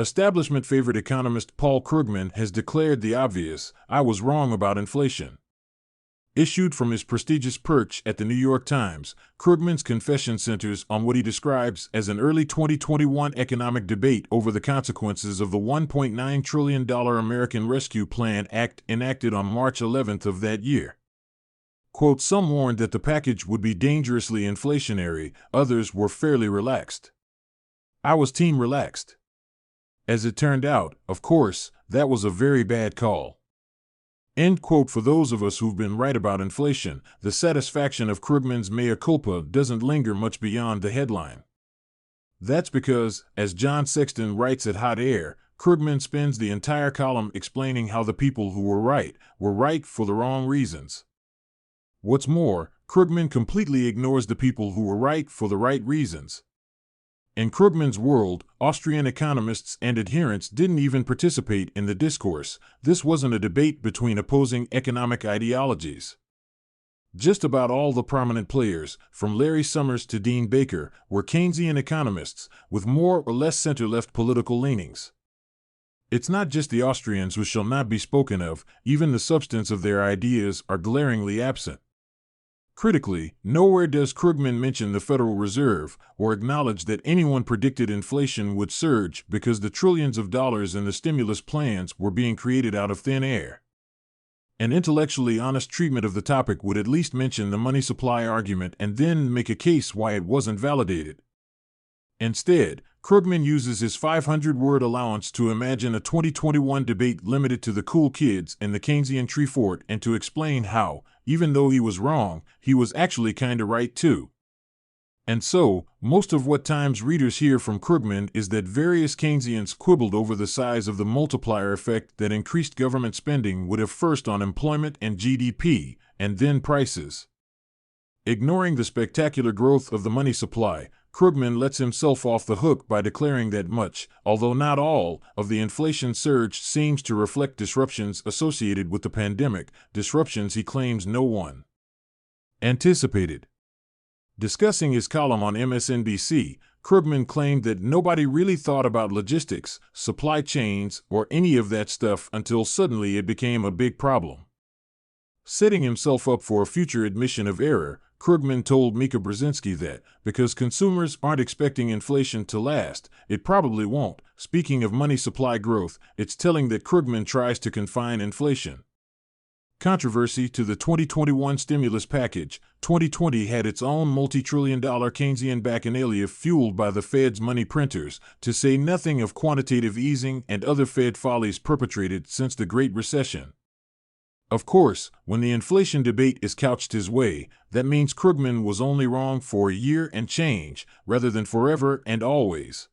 Establishment favorite economist Paul Krugman has declared the obvious: I was wrong about inflation. Issued from his prestigious perch at the New York Times, Krugman's confession centers on what he describes as an early 2021 economic debate over the consequences of the $1.9 trillion American Rescue Plan Act enacted on March 11th of that year. Quote, some warned that the package would be dangerously inflationary, others were fairly relaxed. I was team relaxed. As it turned out, of course, that was a very bad call. End quote. For those of us who've been right about inflation, the satisfaction of Krugman's mea culpa doesn't linger much beyond the headline. That's because, as John Sexton writes at Hot Air, Krugman spends the entire column explaining how the people who were right for the wrong reasons. What's more, Krugman completely ignores the people who were right for the right reasons. In Krugman's world, Austrian economists and adherents didn't even participate in the discourse. This wasn't a debate between opposing economic ideologies. Just about all the prominent players, from Larry Summers to Dean Baker, were Keynesian economists with more or less center-left political leanings. It's not just the Austrians who shall not be spoken of, even the substance of their ideas are glaringly absent. Critically, nowhere does Krugman mention the Federal Reserve or acknowledge that anyone predicted inflation would surge because the trillions of dollars in the stimulus plans were being created out of thin air. An intellectually honest treatment of the topic would at least mention the money supply argument and then make a case why it wasn't validated. Instead, Krugman uses his 500-word allowance to imagine a 2021 debate limited to the cool kids in the Keynesian tree fort and to explain how, even though he was wrong, he was actually kinda right too. And so, most of what Times readers hear from Krugman is that various Keynesians quibbled over the size of the multiplier effect that increased government spending would have first on employment and GDP, and then prices. Ignoring the spectacular growth of the money supply, Krugman lets himself off the hook by declaring that much, although not all, of the inflation surge seems to reflect disruptions associated with the pandemic, disruptions he claims no one anticipated. Discussing his column on MSNBC, Krugman claimed that nobody really thought about logistics, supply chains, or any of that stuff until suddenly it became a big problem. Setting himself up for a future admission of error, Krugman told Mika Brzezinski that, because consumers aren't expecting inflation to last, it probably won't. Speaking of money supply growth, it's telling that Krugman tries to confine inflation. Controversy to the 2021 stimulus package. 2020 had its own multi-trillion-dollar Keynesian bacchanalia fueled by the Fed's money printers, to say nothing of quantitative easing and other Fed follies perpetrated since the Great Recession. Of course, when the inflation debate is couched his way, that means Krugman was only wrong for a year and change, rather than forever and always.